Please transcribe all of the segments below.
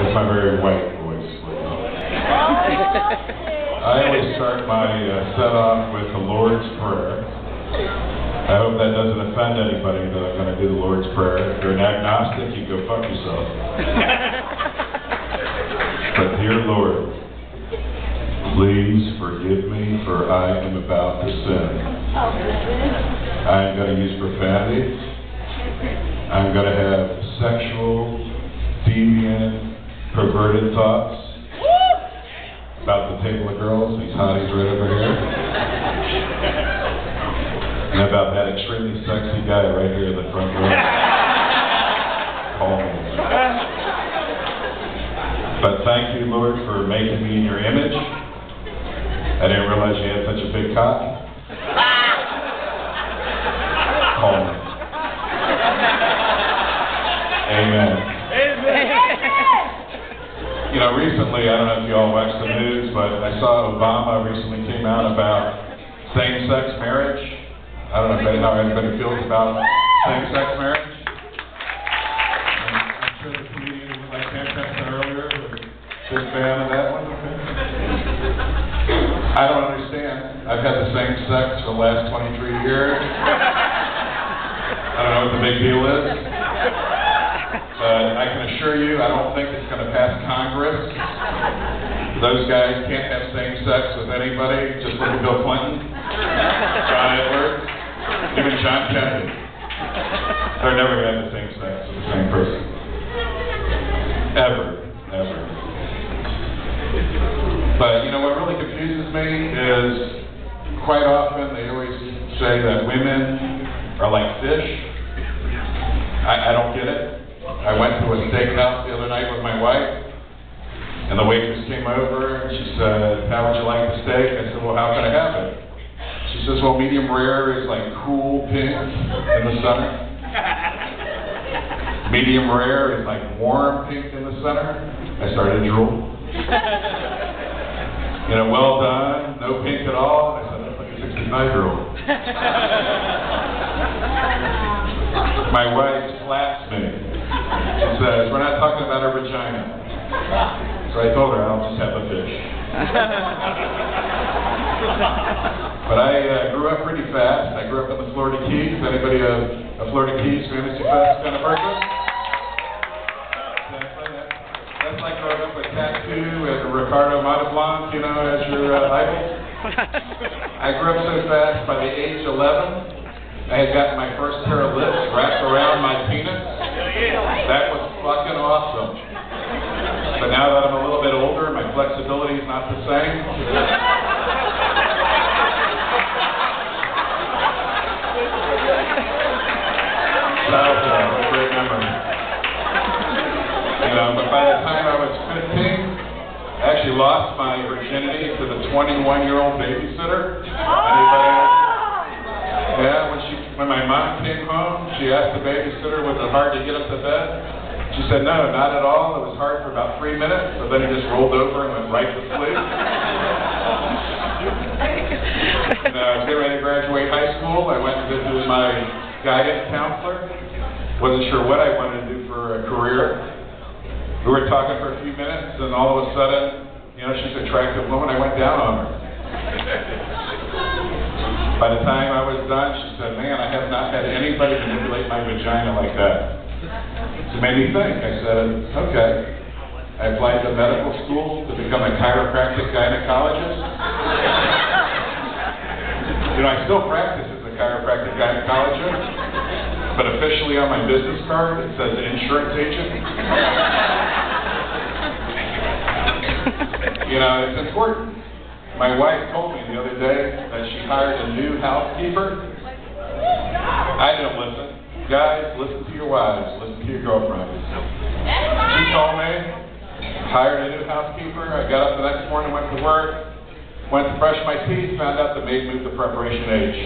It's my very white voice. I always start my set off with the Lord's Prayer. I hope that doesn't offend anybody that I'm going to do the Lord's Prayer. If you're an agnostic, you go fuck yourself. But dear Lord, please forgive me, for I am about to sin. I am going to use profanity. I'm going to have sexual, deviant, perverted thoughts about the table of girls, these hotties right over here, and about that extremely sexy guy right here in the front row. Call me. But thank you, Lord, for making me in your image. I didn't realize you had such a big cock. Call me. Amen. You know, recently, I don't know if you all watch the news, but I saw Obama recently came out about same-sex marriage. I don't know how anybody feels about same-sex marriage. I'm sure the comedian was like Sam earlier was a big fan of that one. I don't understand. I've had the same sex for the last 23 years. I don't know what the big deal is. But I can assure you, I don't think it's going to pass Congress. Those guys can't have same sex with anybody. Just look at Bill Clinton, John Edwards, even John Kennedy. They're never going to have the same sex with the same person. Ever. Ever. But, you know, what really confuses me is quite often they always say that women are like fish. I don't get it. I went to a steakhouse the other night with my wife, and the waitress came over and she said, "How would you like the steak?" I said, "Well, how can I have it?" She says, "Well, medium rare is like cool pink in the center. Medium rare is like warm pink in the center." I started to drool. You know, well done, no pink at all. I said, "That's like a 65-year-old. My wife slaps me. She says, "We're not talking about her vagina." So I told her, "I'll just have a fish." But I grew up pretty fast. I grew up in the Florida Keys. Anybody a Florida Keys Fantasy Fest kind of person? That's like growing up with Tattoo and Ricardo Montalban, you know, as your idol. I grew up so fast, by the age 11, I had gotten my first pair of lips wrapped around my penis. That was fucking awesome. But now that I'm a little bit older, my flexibility is not the same. That was a great memory. You know, but by the time I was 15, I actually lost my virginity to the 21-year-old babysitter. Anybody? Yeah, when my mom came home, she asked the babysitter, was it hard to get up to bed? She said, "No, not at all. It was hard for about 3 minutes, so then he just rolled over and went right to sleep." And I was getting ready to graduate high school. I went and visited my guidance counselor. Wasn't sure what I wanted to do for a career. We were talking for a few minutes, and all of a sudden, you know, she's an attractive woman. I went down on her. By the time I was done, she said, "Man, I have not had anybody manipulate my vagina like that." It made me think. I said, "Okay." I applied to medical school to become a chiropractic gynecologist. You know, I still practice as a chiropractic gynecologist, but officially on my business card, it says insurance agent. You know, it's important. My wife told me the other day that she hired a new housekeeper. I didn't listen. Guys, listen to your wives. Listen to your girlfriends. She told me, hired a new housekeeper. I got up the next morning, went to work, went to brush my teeth, found out the maid moved to preparation age.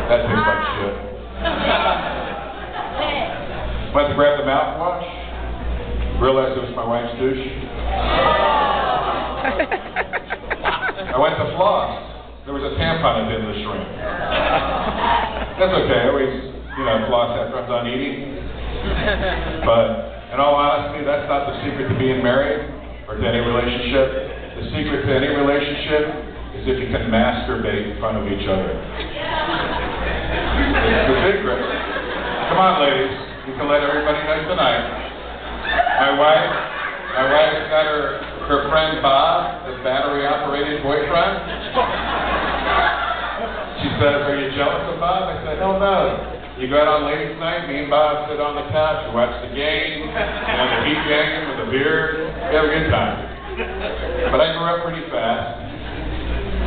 That tastes like shit. Went to grab the mouthwash, realized it was my wife's douche. I went to floss. There was a tampon at the end of the shrink. That's okay. I always, you know, floss after I'm done eating. But in all honesty, that's not the secret to being married or to any relationship. The secret to any relationship is if you can masturbate in front of each other. It's the secret. Come on, ladies. You can let everybody know tonight. My wife got her friend Bob, the battery-operated boyfriend. She says, "Are you jealous of Bob?" I said, "Hell no. You go out on ladies' night, me and Bob sit on the couch, we watch the game, the Heat game with a beer, we have a good time." But I grew up pretty fast.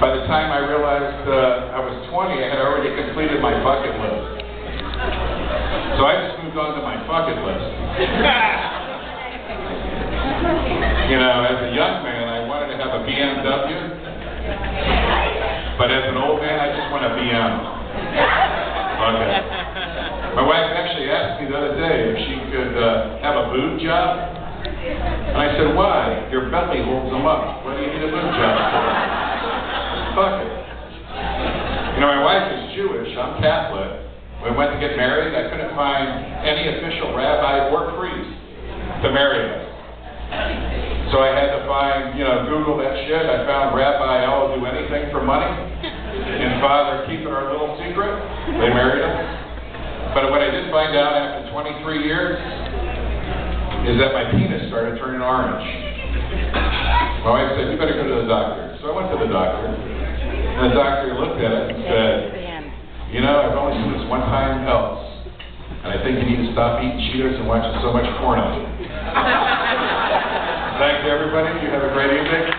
By the time I realized I was 20, I had already completed my bucket list. So I just moved on to my bucket list. You know, as a young man, I wanted to have a BMW. But as an old man, I just want a BM. Okay. My wife actually asked me the other day if she could have a boob job. And I said, "Why? Your belly holds them up. What do you need a boob job for?" Fuck it. You know, my wife is Jewish. I'm Catholic. When we went to get married, I couldn't find any official rabbi or priest to marry us. So I had to find, Google that shit. I found Rabbi I'll do anything for money and Father keeping our little secret. They married us. But what I did find out after 23 years is that my penis started turning orange. My wife said, "You better go to the doctor." So I went to the doctor, and the doctor looked at it and said, "I've only seen this one time else, and I think you need to stop eating Cheetos and watching so much porno." Thanks, everybody. You have a great evening.